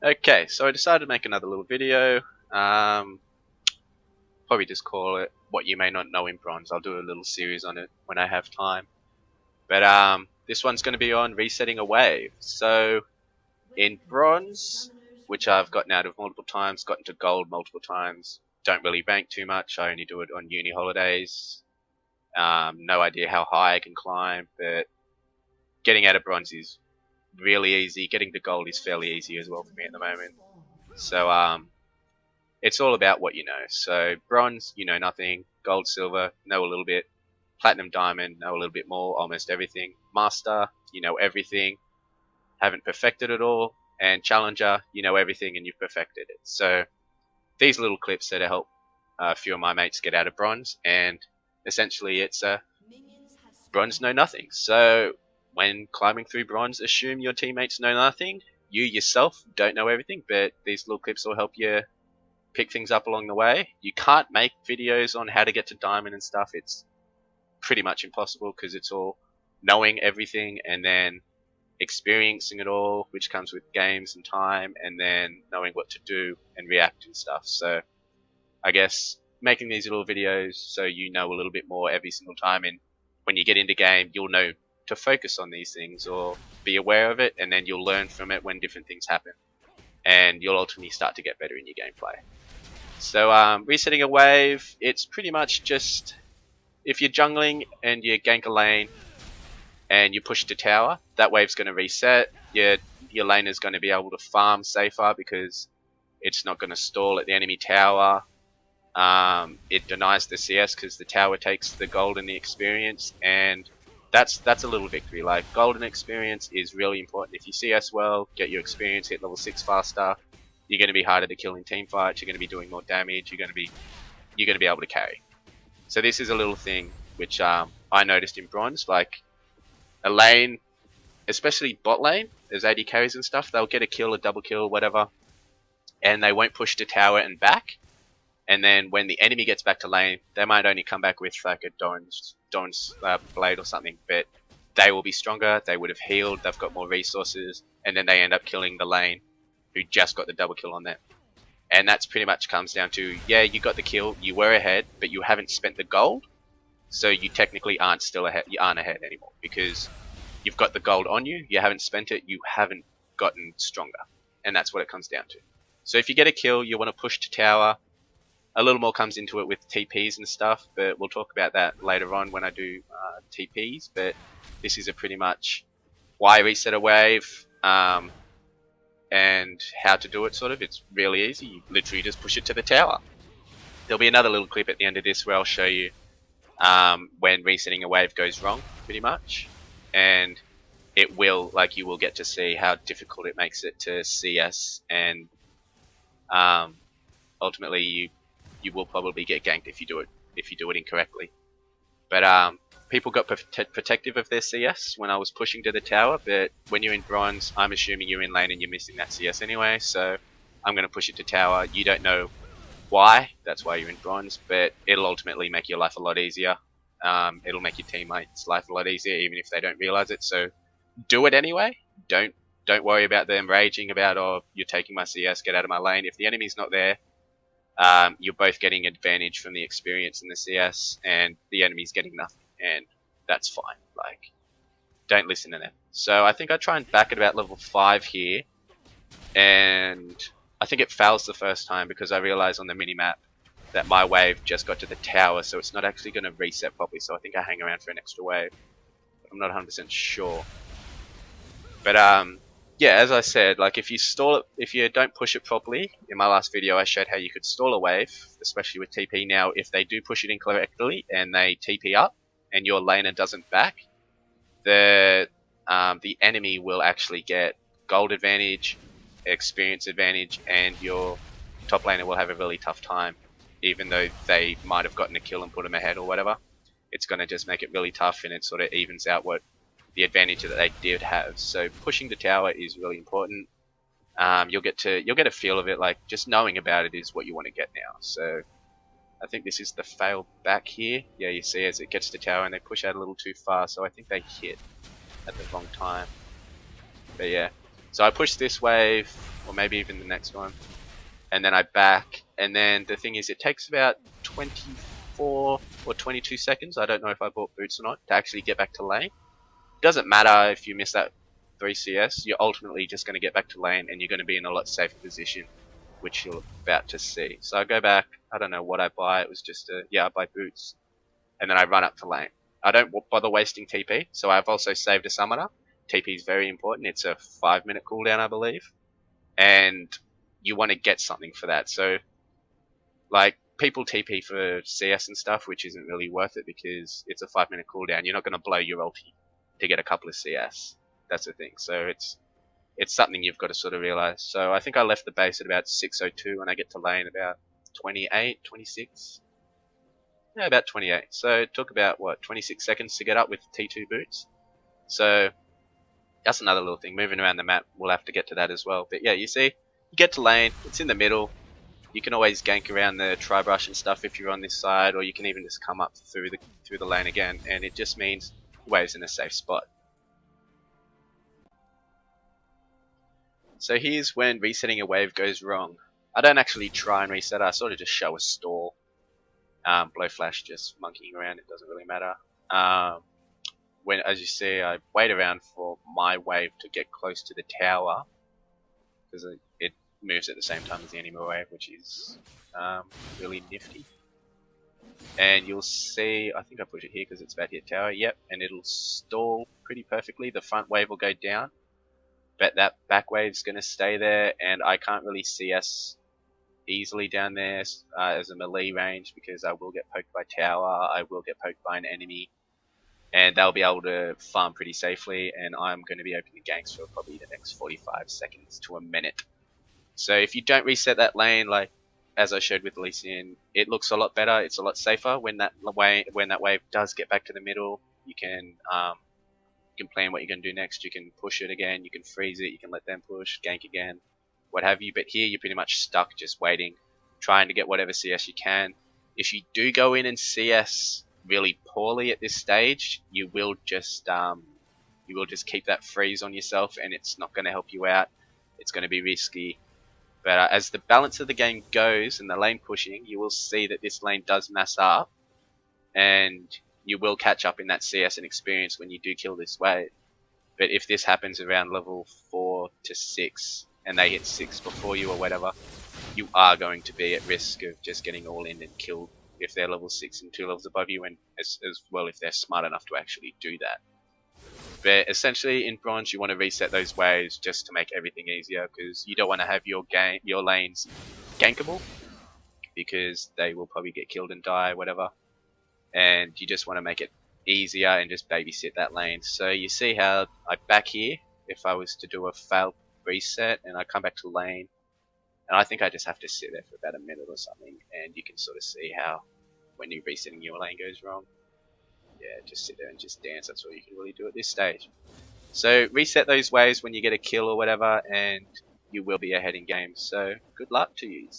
Okay, so I decided to make another little video. Um, Probably just call it What You May Not Know in Bronze. I'll do a little series on it when I have time. But this one's going to be on resetting a wave. So in Bronze, which I've gotten out of multiple times, gotten to Gold multiple times, don't really rank too much. I only do it on uni holidays. No idea how high I can climb, but getting out of Bronze is really easy. Getting to Gold is fairly easy as well for me at the moment. So it's all about what you know. So bronze, you know nothing. Gold, silver, know a little bit. Platinum, diamond, know a little bit more. Almost everything. Master, you know everything. Haven't perfected it all. And challenger, you know everything and you've perfected it. So these little clips that help a few of my mates get out of bronze, and essentially it's bronze know nothing. So when climbing through bronze, assume your teammates know nothing. You yourself don't know everything, but these little clips will help you pick things up along the way. You can't make videos on how to get to diamond and stuff. It's pretty much impossible because it's all knowing everything and then experiencing it all, which comes with games and time, and then knowing what to do and react and stuff. So I guess making these little videos so you know a little bit more every single time, and when you get into game you'll know to focus on these things or be aware of it, and then you'll learn from it when different things happen, and you'll ultimately start to get better in your gameplay. So resetting a wave, it's pretty much just if you're jungling and you gank a lane and you push to tower, that wave's going to reset. Your lane is going to be able to farm safer because it's not going to stall at the enemy tower. It denies the CS because the tower takes the gold and the experience, and that's a little victory. Like, gold and experience is really important. If you CS well, get your experience, hit level 6 faster, you're going to be harder to kill in team fights. You're going to be doing more damage. You're going to be able to carry. So this is a little thing which I noticed in bronze. Like a lane, especially bot lane, as AD carries and stuff, they'll get a kill, a double kill, whatever, and they won't push to tower and back. And then when the enemy gets back to lane, they might only come back with like a Dawn's blade or something, but they will be stronger. They would have healed. They've got more resources, and then they end up killing the lane who just got the double kill on them. And that's pretty much comes down to, yeah, you got the kill, you were ahead, but you haven't spent the gold, so you technically aren't still ahead. You aren't ahead anymore because you've got the gold on you. You haven't spent it. You haven't gotten stronger, and that's what it comes down to. So if you get a kill, you want to push to tower. A little more comes into it with TPs and stuff, but we'll talk about that later on when I do TPs. But this is a pretty much why reset a wave. And how to do it, sort of. It's really easy. You literally just push it to the tower. There'll be another little clip at the end of this where I'll show you when resetting a wave goes wrong, pretty much. And it will, like, you will get to see how difficult it makes it to CS, and ultimately you will probably get ganked if you do it incorrectly. But people got protective of their CS when I was pushing to the tower, but when you're in bronze, I'm assuming you're in lane and you're missing that CS anyway, so I'm going to push it to tower. You don't know why, that's why you're in bronze, but it'll ultimately make your life a lot easier. It'll make your teammates' life a lot easier, even if they don't realize it, so do it anyway. Don't worry about them raging about, oh, you're taking my CS, get out of my lane. If the enemy's not there, you're both getting advantage from the experience in the CS, and the enemy's getting nothing, and that's fine. Like, don't listen to them. So I think I try and back at about level 5 here, and I think it fails the first time because I realize on the minimap that my wave just got to the tower, so it's not actually going to reset properly, so I think I hang around for an extra wave. I'm not 100% sure. But yeah, as I said, like, if you stall it, if you don't push it properly, in my last video I showed how you could stall a wave, especially with TP. Now, if they do push it incorrectly and they TP up and your laner doesn't back, the enemy will actually get gold advantage, experience advantage, and your top laner will have a really tough time, even though they might have gotten a kill and put them ahead or whatever. It's going to just make it really tough, and it sort of evens out what the advantage that they did have. So pushing the tower is really important. You'll get a feel of it. Like, just knowing about it is what you want to get now. So I think this is the failed back here. Yeah, you see as it gets to tower and they push out a little too far, so I think they hit at the wrong time. But yeah, so I pushed this wave, or maybe even the next one. And then I back, and then the thing is, it takes about 24 or 22 seconds, I don't know if I bought boots or not, to actually get back to lane. It doesn't matter if you miss that 3 CS, you're ultimately just going to get back to lane, and you're going to be in a lot safer position, which you're about to see. So I go back, I don't know what I buy, it was just I buy boots, and then I run up to lane. I don't bother wasting TP, so I've also saved a summoner. TP is very important, it's a 5-minute cooldown I believe, and you want to get something for that. So like people TP for CS and stuff, which isn't really worth it because it's a 5-minute cooldown. You're not going to blow your ulti to get a couple of CS. That's the thing. So it's something you've got to sort of realize. So I think I left the base at about 6:02 and I get to lane about 28, 26. Yeah, about 28. So it took about, what, 26 seconds to get up with T2 boots. So that's another little thing. Moving around the map, we'll have to get to that as well. But yeah, you see, you get to lane, it's in the middle. You can always gank around the tri-brush and stuff if you're on this side, or you can even just come up through the lane again, and it just means wave's in a safe spot. So here's when resetting a wave goes wrong. I don't actually try and reset it, I sort of just show a stall. Blow flash just monkeying around, it doesn't really matter. When, as you see, I wait around for my wave to get close to the tower, because it moves at the same time as the enemy wave, which is really nifty. And you'll see, I think I put it here because it's about to hit tower, yep, and it'll stall pretty perfectly. The front wave will go down, but that back wave's going to stay there, and I can't really CS easily down there as a melee range because I will get poked by tower, I will get poked by an enemy, and they'll be able to farm pretty safely, and I'm going to be opening ganks for probably the next 45 seconds to a minute. So if you don't reset that lane, like as I showed with Lee Sin, it looks a lot better, it's a lot safer. When that wave does get back to the middle, you can plan what you're going to do next. You can push it again, you can freeze it, you can let them push, gank again, what have you. But here you're pretty much stuck just waiting, trying to get whatever CS you can. If you do go in and CS really poorly at this stage, you will just keep that freeze on yourself, and it's not going to help you out. It's going to be risky. But as the balance of the game goes and the lane pushing, you will see that this lane does mass up, and you will catch up in that CS and experience when you do kill this wave. But if this happens around level 4 to 6 and they hit 6 before you or whatever, you are going to be at risk of just getting all in and killed if they're level 6 and 2 levels above you, and as well if they're smart enough to actually do that. But essentially in bronze you want to reset those waves just to make everything easier, because you don't want to have your lanes gankable, because they will probably get killed and die, whatever. And you just want to make it easier and just babysit that lane. So you see how I back here, if I was to do a failed reset and I come back to lane, and I think I just have to sit there for about a minute or something, and you can sort of see how when you're resetting your lane goes wrong. Yeah, just sit there and just dance, that's all you can really do at this stage. So reset those waves when you get a kill or whatever, and you will be ahead in games. So good luck to you.